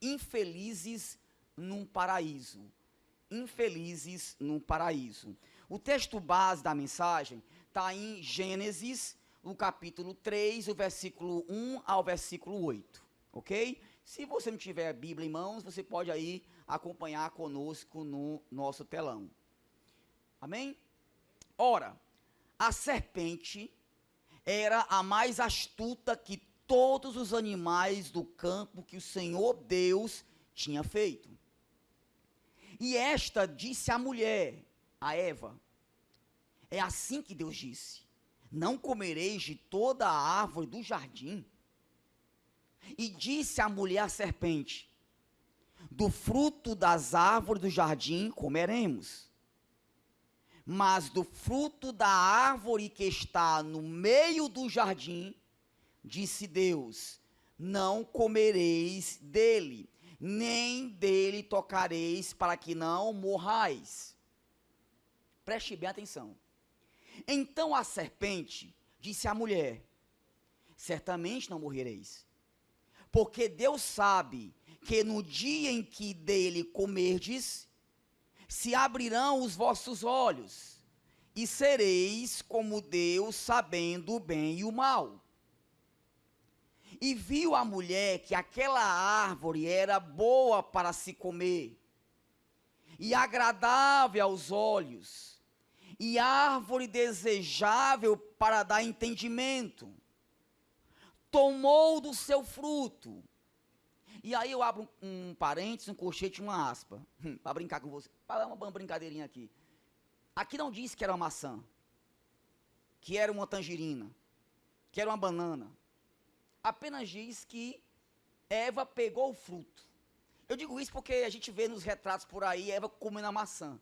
infelizes num paraíso. Infelizes num paraíso. O texto base da mensagem está em Gênesis, no capítulo 3, o versículo 1 ao versículo 8, ok? Se você não tiver a Bíblia em mãos, você pode aí acompanhar conosco no nosso telão. Amém? Ora, a serpente era a mais astuta que todos os animais do campo que o Senhor Deus tinha feito. E esta disse à mulher, a Eva, é assim que Deus disse, não comereis de toda a árvore do jardim. E disse a mulher à serpente, do fruto das árvores do jardim comeremos, mas do fruto da árvore que está no meio do jardim, disse Deus, não comereis dele, nem dele tocareis, para que não morrais. Preste bem atenção. Então a serpente disse à mulher, certamente não morrereis, porque Deus sabe que no dia em que dele comerdes, se abrirão os vossos olhos, e sereis como Deus, sabendo o bem e o mal. E viu a mulher que aquela árvore era boa para se comer, e agradável aos olhos, e árvore desejável para dar entendimento. Tomou do seu fruto. E aí eu abro um parênteses, um colchete e uma aspa, para brincar com você, para uma brincadeirinha aqui. Aqui não diz que era uma maçã, que era uma tangerina, que era uma banana. Apenas diz que Eva pegou o fruto. Eu digo isso porque a gente vê nos retratos por aí, Eva comendo a maçã.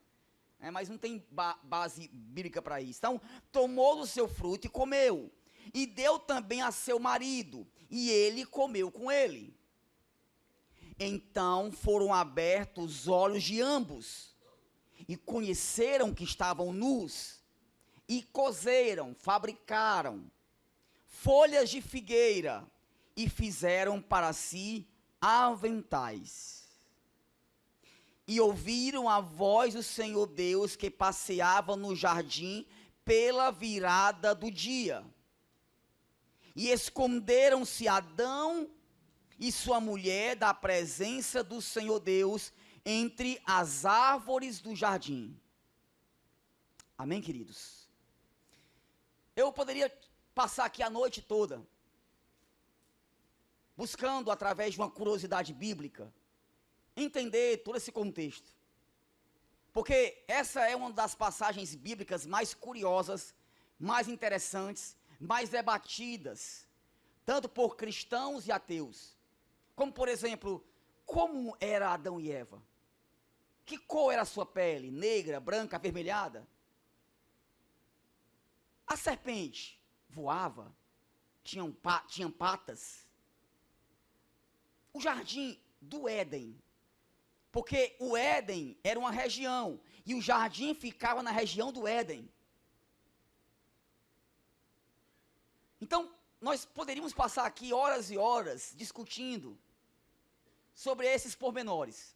Mas não tem base bíblica para isso. Então, tomou do seu fruto e comeu. E deu também a seu marido, e ele comeu com ele. Então foram abertos os olhos de ambos, e conheceram que estavam nus, e coseram, fabricaram folhas de figueira, e fizeram para si aventais. E ouviram a voz do Senhor Deus que passeava no jardim pela virada do dia. E esconderam-se Adão e sua mulher da presença do Senhor Deus entre as árvores do jardim. Amém, queridos? Eu poderia passar aqui a noite toda buscando, através de uma curiosidade bíblica, entender todo esse contexto. Porque essa é uma das passagens bíblicas mais curiosas, mais interessantes, mais debatidas, tanto por cristãos e ateus. Como, por exemplo, como era Adão e Eva? Que cor era a sua pele? Negra, branca, avermelhada? A serpente voava? Tinha patas? O jardim do Éden, porque o Éden era uma região, e o jardim ficava na região do Éden. Então, nós poderíamos passar aqui horas e horas discutindo sobre esses pormenores.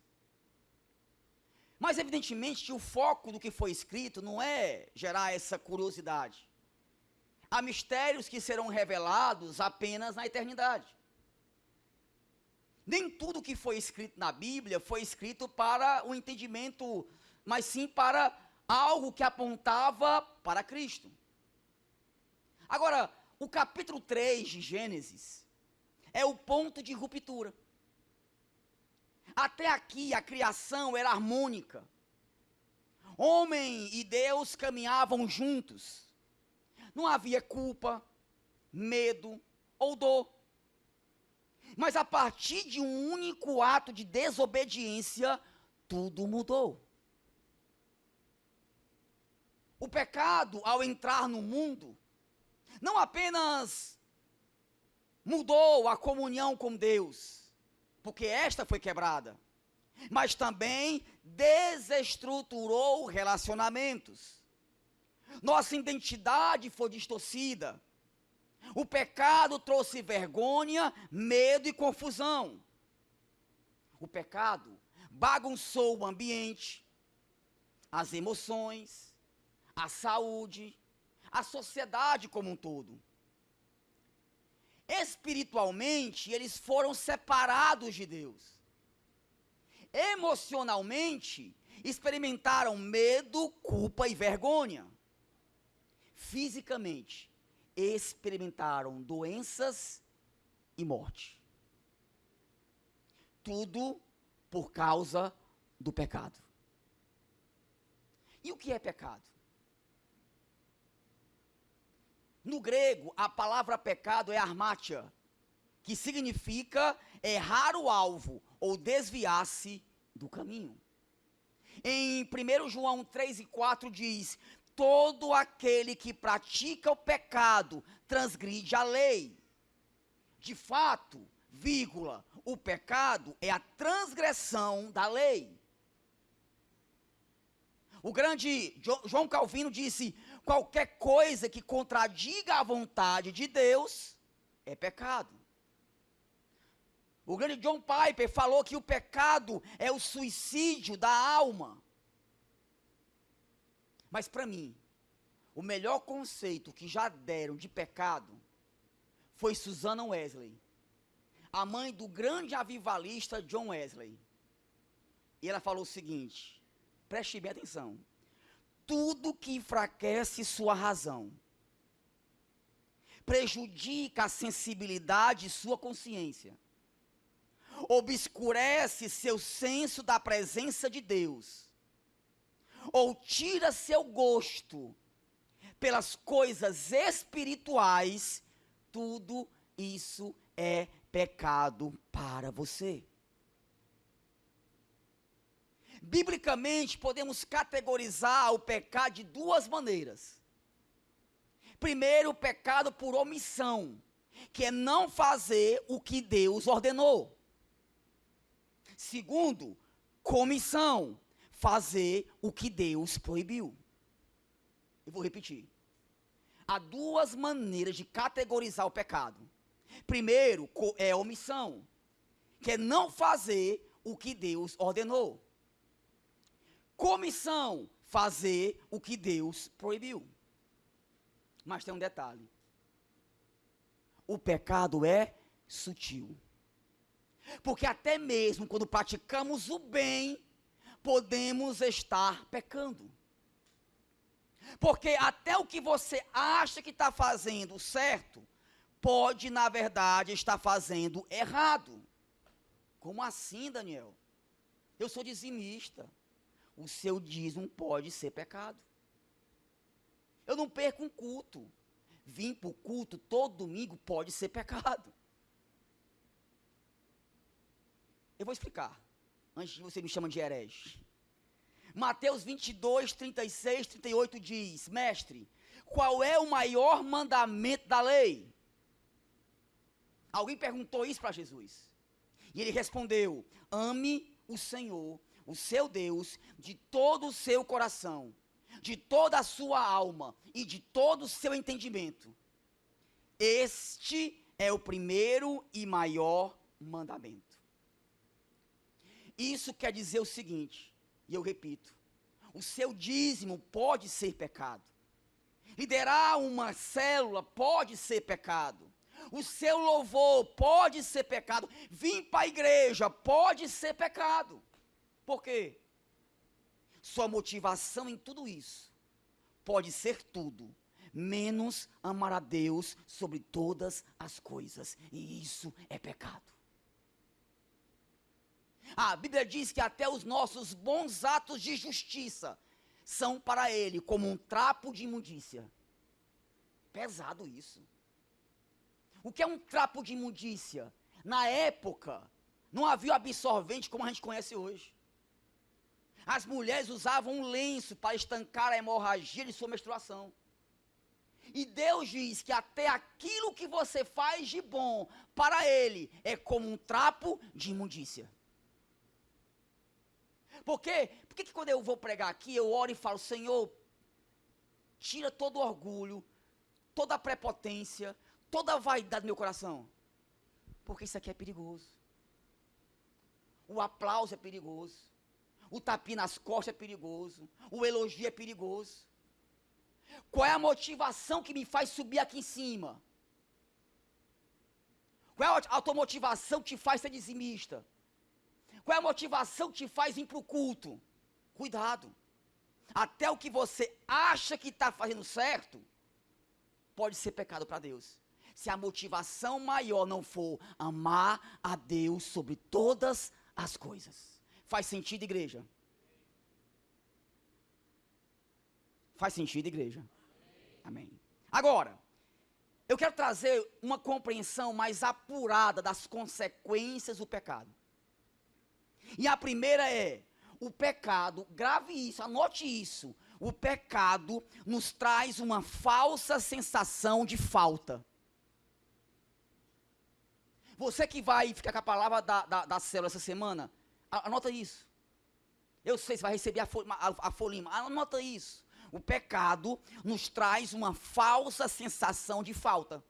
Mas, evidentemente, o foco do que foi escrito não é gerar essa curiosidade. Há mistérios que serão revelados apenas na eternidade. Nem tudo que foi escrito na Bíblia foi escrito para o entendimento, mas sim para algo que apontava para Cristo. Agora, o capítulo 3 de Gênesis é o ponto de ruptura. Até aqui a criação era harmônica. Homem e Deus caminhavam juntos. Não havia culpa, medo ou dor. Mas a partir de um único ato de desobediência, tudo mudou. O pecado, ao entrar no mundo, não apenas mudou a comunhão com Deus, porque esta foi quebrada, mas também desestruturou relacionamentos. Nossa identidade foi distorcida. O pecado trouxe vergonha, medo e confusão. O pecado bagunçou o ambiente, as emoções, a saúde, a sociedade como um todo. Espiritualmente, eles foram separados de Deus. Emocionalmente, experimentaram medo, culpa e vergonha. Fisicamente, experimentaram doenças e morte. Tudo por causa do pecado. E o que é pecado? No grego, a palavra pecado é armátia, que significa errar o alvo ou desviar-se do caminho. Em 1 João 3 e 4 diz: todo aquele que pratica o pecado transgride a lei. De fato, vírgula, o pecado é a transgressão da lei. O grande João Calvino disse: qualquer coisa que contradiga a vontade de Deus é pecado. O grande John Piper falou que o pecado é o suicídio da alma. Mas para mim, o melhor conceito que já deram de pecado foi Susanna Wesley, a mãe do grande avivalista John Wesley. E ela falou o seguinte, preste bem atenção: tudo que enfraquece sua razão, prejudica a sensibilidade e sua consciência, obscurece seu senso da presença de Deus, ou tira seu gosto pelas coisas espirituais, tudo isso é pecado para você. Biblicamente, podemos categorizar o pecado de duas maneiras. Primeiro, o pecado por omissão, que é não fazer o que Deus ordenou. Segundo, comissão, fazer o que Deus proibiu. Eu vou repetir. Há duas maneiras de categorizar o pecado. Primeiro, é omissão, que é não fazer o que Deus ordenou. Comissão, fazer o que Deus proibiu. Mas tem um detalhe: o pecado é sutil. Porque até mesmo quando praticamos o bem, podemos estar pecando. Porque até o que você acha que está fazendo certo, pode, na verdade, estar fazendo errado. Como assim, Daniel? Eu sou dizimista. O seu dízimo pode ser pecado. Eu não perco um culto. Vim para o culto todo domingo pode ser pecado. Eu vou explicar, antes de você me chamar de herege. Mateus 22, 36, 38 diz: mestre, qual é o maior mandamento da lei? Alguém perguntou isso para Jesus. E ele respondeu: ame o Senhor, o seu Deus, de todo o seu coração, de toda a sua alma e de todo o seu entendimento. Este é o primeiro e maior mandamento. Isso quer dizer o seguinte, e eu repito: o seu dízimo pode ser pecado. Liderar uma célula pode ser pecado. O seu louvor pode ser pecado. Vir para a igreja pode ser pecado. Por quê? Sua motivação em tudo isso pode ser tudo, menos amar a Deus sobre todas as coisas. E isso é pecado. A Bíblia diz que até os nossos bons atos de justiça são para Ele como um trapo de imundícia. Pesado isso. O que é um trapo de imundícia? Na época, não havia absorvente como a gente conhece hoje. As mulheres usavam um lenço para estancar a hemorragia de sua menstruação. E Deus diz que até aquilo que você faz de bom para Ele é como um trapo de imundícia. Por quê? Por que quando eu vou pregar aqui, eu oro e falo: Senhor, tira todo o orgulho, toda a prepotência, toda a vaidade do meu coração? Porque isso aqui é perigoso. O aplauso é perigoso. O tapinha nas costas é perigoso. O elogio é perigoso. Qual é a motivação que me faz subir aqui em cima? Qual é a tua motivação que te faz ser dizimista? Qual é a motivação que te faz vir para o culto? Cuidado. Até o que você acha que está fazendo certo, pode ser pecado para Deus. Se a motivação maior não for amar a Deus sobre todas as coisas. Faz sentido, igreja? Faz sentido, igreja? Amém. Agora, eu quero trazer uma compreensão mais apurada das consequências do pecado. E a primeira é, o pecado, grave isso, anote isso. O pecado nos traz uma falsa sensação de falta. Você que vai ficar com a palavra da célula essa semana, anota isso. Eu sei, você vai receber a folhinha, anota isso. O pecado nos traz uma falsa sensação de falta.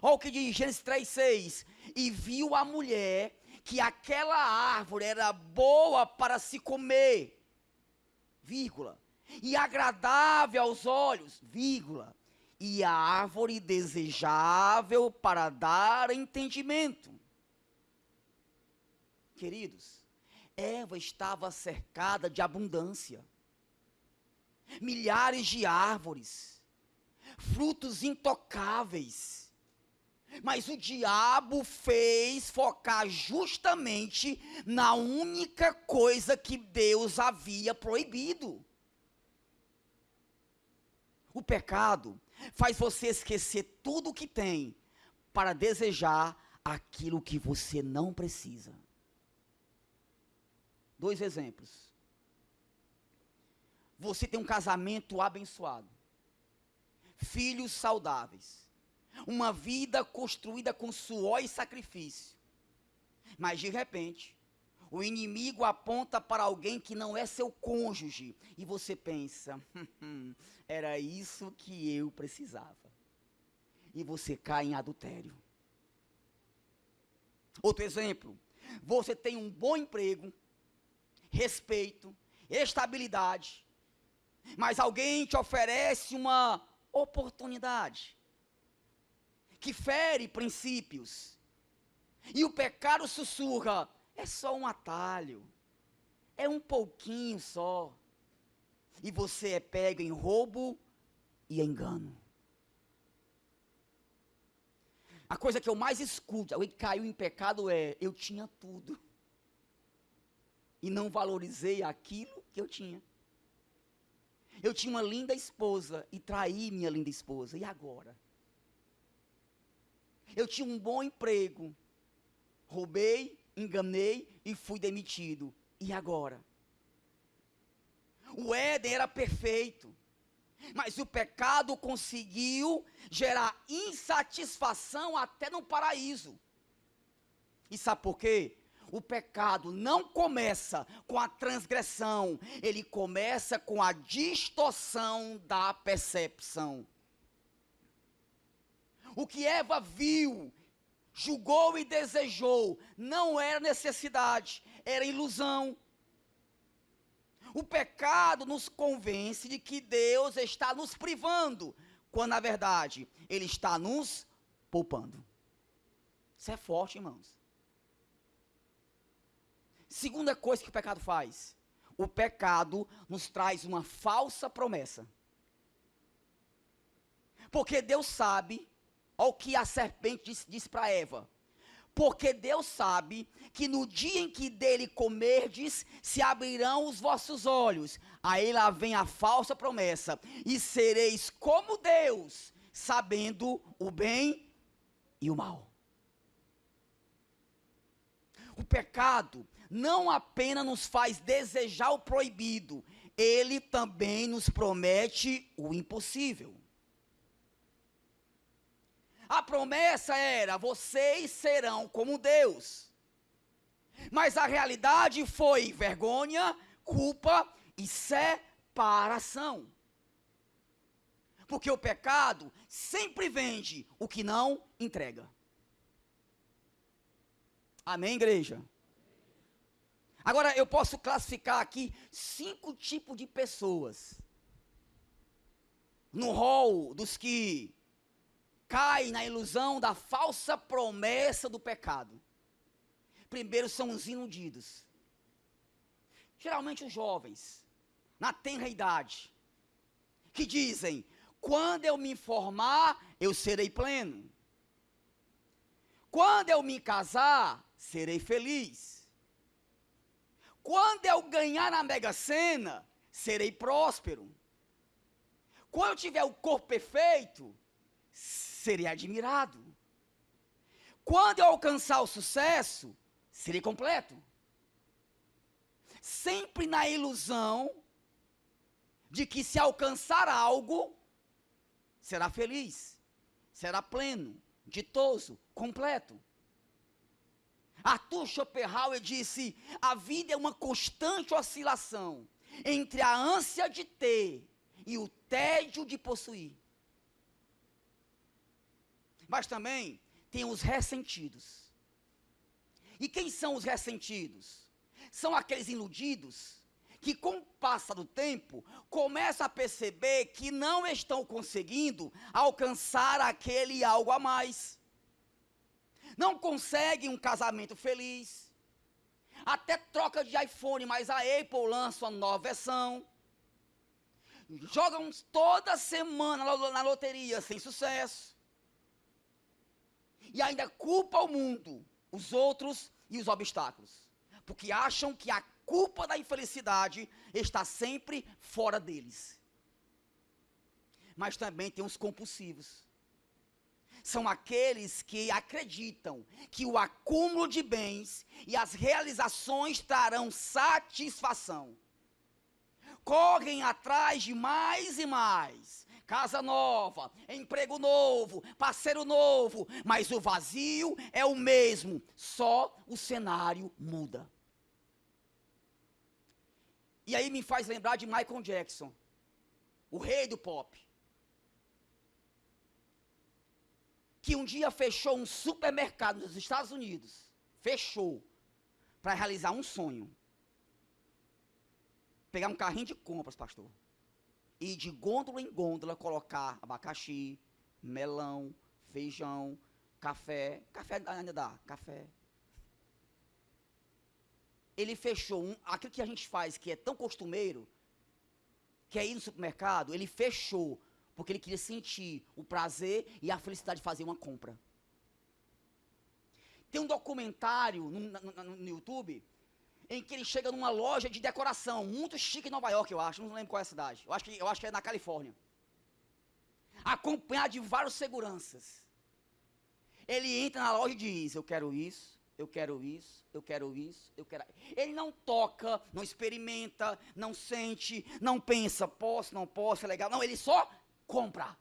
Olha o que diz Gênesis 3:6. E viu a mulher que aquela árvore era boa para se comer, vírgula, e agradável aos olhos, vírgula, e a árvore desejável para dar entendimento. Queridos, Eva estava cercada de abundância. Milhares de árvores, frutos intocáveis. Mas o diabo fez focar justamente na única coisa que Deus havia proibido. O pecado faz você esquecer tudo o que tem para desejar aquilo que você não precisa. 2 exemplos. Você tem um casamento abençoado, filhos saudáveis, uma vida construída com suor e sacrifício. Mas de repente, o inimigo aponta para alguém que não é seu cônjuge. E você pensa, era isso que eu precisava. E você cai em adultério. Outro exemplo, você tem um bom emprego, respeito, estabilidade, mas alguém te oferece uma oportunidade que fere princípios. E o pecado sussurra, é só um atalho, é um pouquinho só. E você é pego em roubo e engano. A coisa que eu mais escuto, alguém que caiu em pecado é, eu tinha tudo. E não valorizei aquilo que eu tinha. Eu tinha uma linda esposa e traí minha linda esposa. E agora? Eu tinha um bom emprego. Roubei, enganei e fui demitido. E agora? O Éden era perfeito. Mas o pecado conseguiu gerar insatisfação até no paraíso. E sabe por quê? O pecado não começa com a transgressão, ele começa com a distorção da percepção. O que Eva viu, julgou e desejou, não era necessidade, era ilusão. O pecado nos convence de que Deus está nos privando, quando na verdade Ele está nos poupando. Isso é forte, irmãos. Segunda coisa que o pecado faz, o pecado nos traz uma falsa promessa. Porque Deus sabe, olha o que a serpente disse para Eva, porque Deus sabe que no dia em que dele comerdes, se abrirão os vossos olhos. Aí lá vem a falsa promessa, e sereis como Deus, sabendo o bem e o mal. O pecado não apenas nos faz desejar o proibido, ele também nos promete o impossível. A promessa era, vocês serão como Deus. Mas a realidade foi vergonha, culpa e separação. Porque o pecado sempre vende o que não entrega. Amém, igreja? Agora, eu posso classificar aqui 5 tipos de pessoas no rol dos que caem na ilusão da falsa promessa do pecado. Primeiro são os iludidos. Geralmente os jovens, na tenra idade, que dizem: quando eu me formar, eu serei pleno. Quando eu me casar, serei feliz. Quando eu ganhar na Mega Sena, serei próspero. Quando eu tiver o corpo perfeito, serei admirado. Quando eu alcançar o sucesso, serei completo. Sempre na ilusão de que se alcançar algo, será feliz, será pleno, ditoso, completo. Arthur Schopenhauer disse: a vida é uma constante oscilação entre a ânsia de ter e o tédio de possuir. Mas também tem os ressentidos. E quem são os ressentidos? São aqueles iludidos que, com o passar do tempo, começam a perceber que não estão conseguindo alcançar aquele algo a mais. Não conseguem um casamento feliz. Até troca de iPhone, mas a Apple lança uma nova versão. Jogam toda semana na loteria sem sucesso. E ainda culpa o mundo, os outros e os obstáculos. Porque acham que a culpa da infelicidade está sempre fora deles. Mas também tem os compulsivos. São aqueles que acreditam que o acúmulo de bens e as realizações trarão satisfação. Correm atrás de mais e mais. Casa nova, emprego novo, parceiro novo, mas o vazio é o mesmo, só o cenário muda. E aí me faz lembrar de Michael Jackson, o rei do pop, que um dia fechou um supermercado nos Estados Unidos, fechou, para realizar um sonho. Pegar um carrinho de compras, pastor, e de gôndola em gôndola colocar abacaxi, melão, feijão, café ainda dá, café. Ele fechou aquilo que a gente faz, que é tão costumeiro, que é ir no supermercado, ele fechou, porque ele queria sentir o prazer e a felicidade de fazer uma compra. Tem um documentário no YouTube, em que ele chega numa loja de decoração, muito chique em Nova York, eu acho, não lembro qual é a cidade, eu acho que é na Califórnia, acompanhado de vários seguranças. Ele entra na loja e diz: eu quero isso, eu quero isso, eu quero isso, eu quero... Ele não toca, não experimenta, não sente, não pensa, posso, não posso, é legal, não, ele só compra.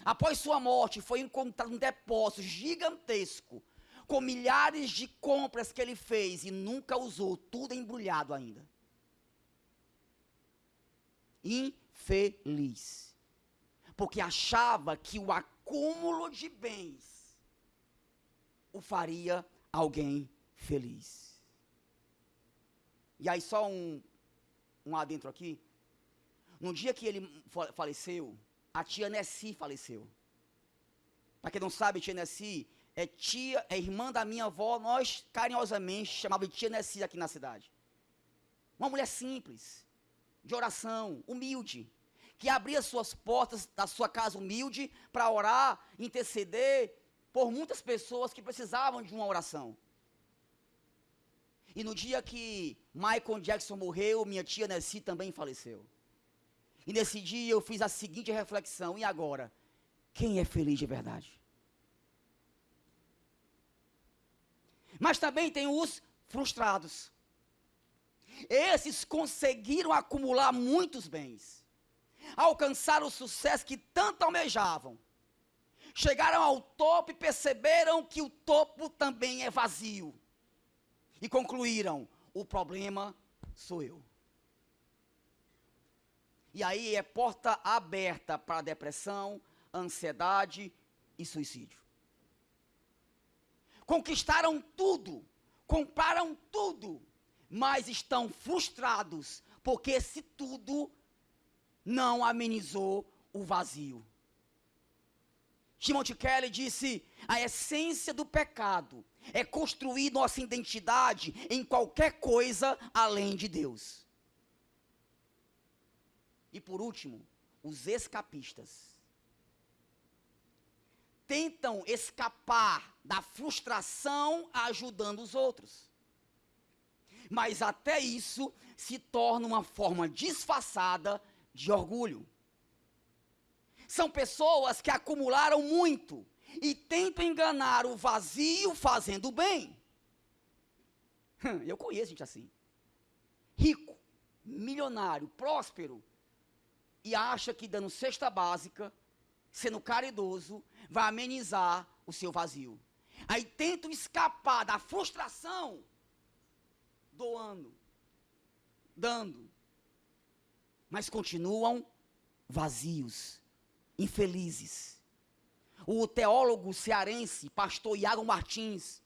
Após sua morte, foi encontrado um depósito gigantesco, com milhares de compras que ele fez e nunca usou, tudo embrulhado ainda. Infeliz. Porque achava que o acúmulo de bens o faria alguém feliz. E aí só um adentro aqui. No dia que ele faleceu, a tia Nessi faleceu. Para quem não sabe, tia Nessi é irmã da minha avó, nós carinhosamente chamávamos de tia Nessi aqui na cidade. Uma mulher simples, de oração, humilde, que abria suas portas da sua casa humilde para orar, interceder por muitas pessoas que precisavam de uma oração. E no dia que Michael Jackson morreu, minha tia Nessi também faleceu. E nesse dia eu fiz a seguinte reflexão: e agora? Quem é feliz de verdade? Mas também tem os frustrados. Esses conseguiram acumular muitos bens, alcançaram o sucesso que tanto almejavam, chegaram ao topo e perceberam que o topo também é vazio. E concluíram: o problema sou eu. E aí é porta aberta para depressão, ansiedade e suicídio. Conquistaram tudo, compraram tudo, mas estão frustrados, porque esse tudo não amenizou o vazio. Timothy Keller disse: a essência do pecado é construir nossa identidade em qualquer coisa além de Deus. E por último, os escapistas tentam escapar da frustração ajudando os outros. Mas até isso se torna uma forma disfarçada de orgulho. São pessoas que acumularam muito e tentam enganar o vazio fazendo bem. Eu conheço gente assim. Rico, milionário, próspero, e acha que dando cesta básica, sendo caridoso, vai amenizar o seu vazio. Aí tentam escapar da frustração doando, dando, mas continuam vazios, infelizes. O teólogo cearense, pastor Iago Martins,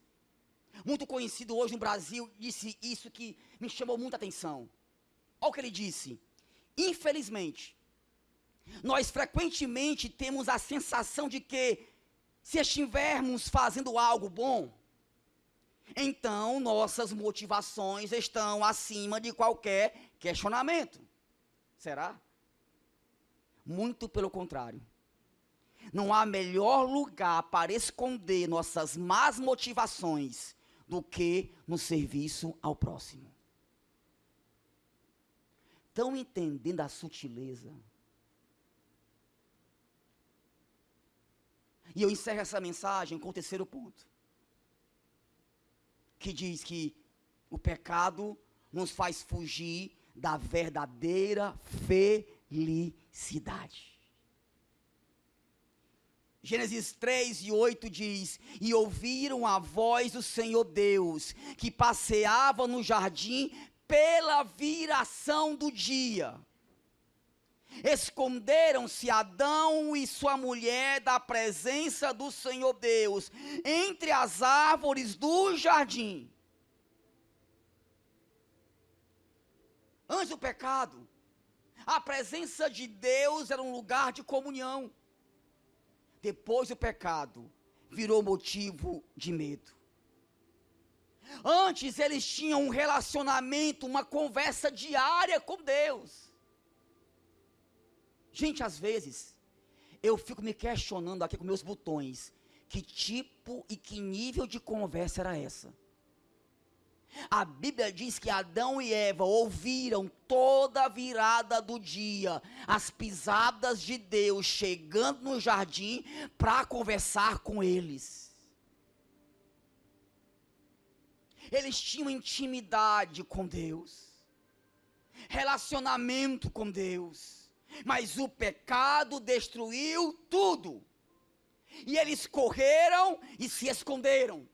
muito conhecido hoje no Brasil, disse isso que me chamou muita atenção. Olha o que ele disse: infelizmente, nós frequentemente temos a sensação de que, se estivermos fazendo algo bom, então nossas motivações estão acima de qualquer questionamento. Será? Muito pelo contrário. Não há melhor lugar para esconder nossas más motivações do que no serviço ao próximo. Estão entendendo a sutileza? E eu encerro essa mensagem com o terceiro ponto, que diz que o pecado nos faz fugir da verdadeira felicidade. Gênesis 3:8 diz: e ouviram a voz do Senhor Deus, que passeava no jardim pela viração do dia. Esconderam-se Adão e sua mulher da presença do Senhor Deus, entre as árvores do jardim. Antes do pecado, a presença de Deus era um lugar de comunhão. Depois do pecado, virou motivo de medo. Antes eles tinham um relacionamento, uma conversa diária com Deus. Gente, às vezes, eu fico me questionando aqui com meus botões, que tipo e que nível de conversa era essa? A Bíblia diz que Adão e Eva ouviram toda a virada do dia, as pisadas de Deus chegando no jardim para conversar com eles. Eles tinham intimidade com Deus, relacionamento com Deus. Mas o pecado destruiu tudo. E eles correram e se esconderam.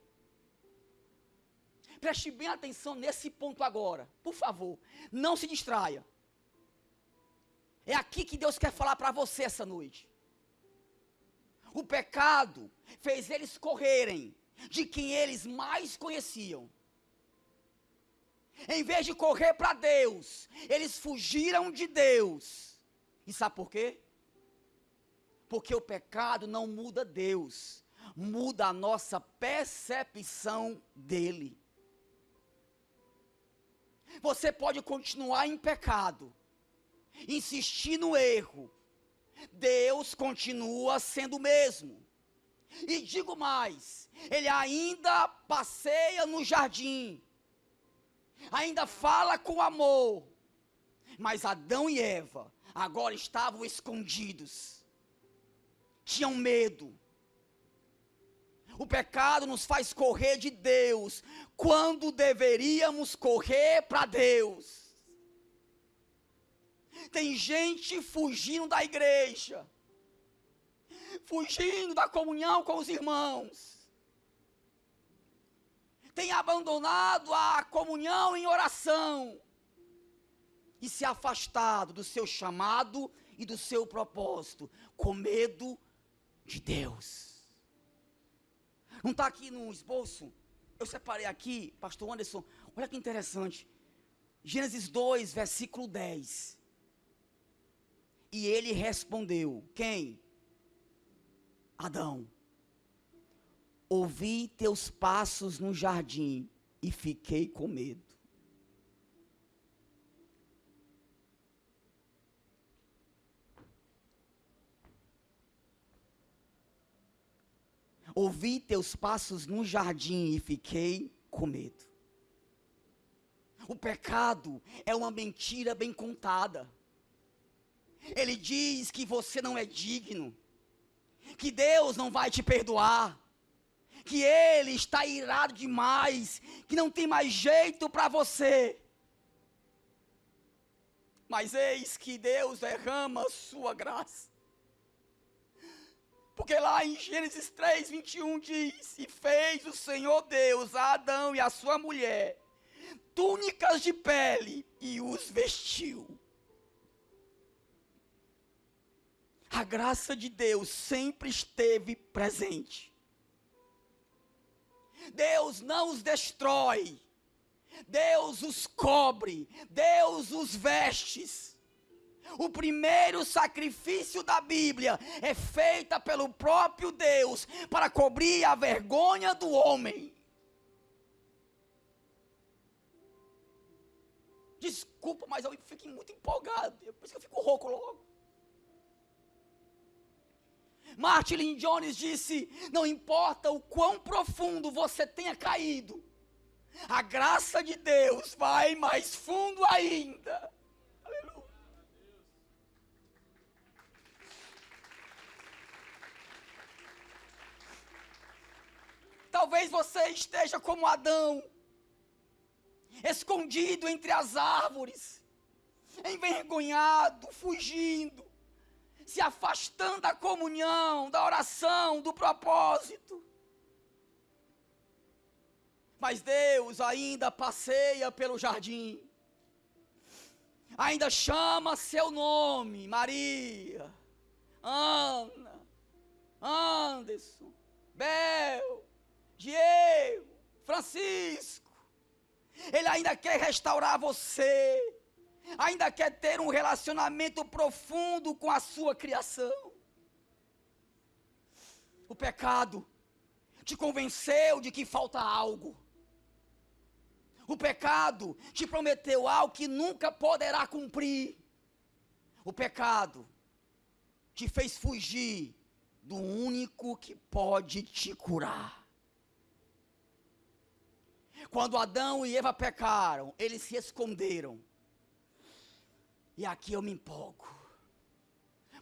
Preste bem atenção nesse ponto agora. Por favor, não se distraia. É aqui que Deus quer falar para você essa noite. O pecado fez eles correrem de quem eles mais conheciam. Em vez de correr para Deus, eles fugiram de Deus. E sabe por quê? Porque o pecado não muda Deus, muda a nossa percepção dele. Você pode continuar em pecado, insistir no erro, Deus continua sendo o mesmo. E digo mais, ele ainda passeia no jardim, ainda fala com amor, mas Adão e Eva agora estavam escondidos, tinham medo. O pecado nos faz correr de Deus, quando deveríamos correr para Deus. Tem gente fugindo da igreja, fugindo da comunhão com os irmãos, tem abandonado a comunhão em oração, e se afastado do seu chamado e do seu propósito, com medo de Deus. Não está aqui no esboço? Eu separei aqui, pastor Anderson, olha que interessante. Gênesis 2, versículo 10. E ele respondeu, quem? Adão. Ouvi teus passos no jardim e fiquei com medo. Ouvi teus passos no jardim e fiquei com medo. O pecado é uma mentira bem contada. Ele diz que você não é digno, que Deus não vai te perdoar, que Ele está irado demais, que não tem mais jeito para você. Mas eis que Deus derrama a sua graça. Porque lá em Gênesis 3, 21 diz, e fez o Senhor Deus a Adão e a sua mulher túnicas de pele e os vestiu. A graça de Deus sempre esteve presente. Deus não os destrói, Deus os cobre, Deus os veste. O primeiro sacrifício da Bíblia é feito pelo próprio Deus para cobrir a vergonha do homem. Desculpa, mas eu fico muito empolgado, por isso que eu fico rouco logo. Martin Lloyd Jones disse, não importa o quão profundo você tenha caído, a graça de Deus vai mais fundo ainda. Aleluia. Talvez você esteja como Adão, escondido entre as árvores, envergonhado, fugindo, se afastando da comunhão, da oração, do propósito. Mas Deus ainda passeia pelo jardim, ainda chama seu nome, Maria, Ana, Anderson, Bel, Diego, Francisco. Ele ainda quer restaurar você, ainda quer ter um relacionamento profundo com a sua criação. O pecado te convenceu de que falta algo. O pecado te prometeu algo que nunca poderá cumprir. O pecado te fez fugir do único que pode te curar. Quando Adão e Eva pecaram, eles se esconderam. E aqui eu me empolgo.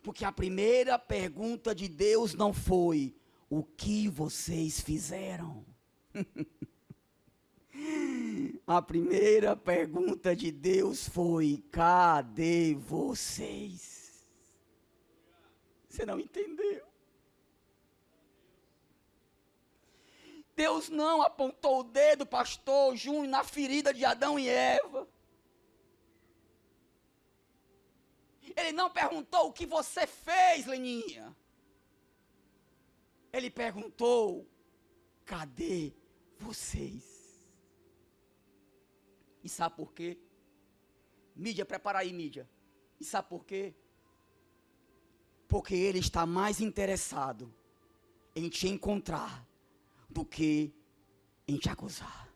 Porque a primeira pergunta de Deus não foi: o que vocês fizeram? A primeira pergunta de Deus foi: cadê vocês? Você não entendeu? Deus não apontou o dedo, pastor Júnior, na ferida de Adão e Eva. Ele não perguntou o que você fez, Leninha. Ele perguntou: cadê vocês? E sabe por quê? Mídia, prepara aí, mídia. E sabe por quê? Porque Ele está mais interessado em te encontrar do que em te acusar.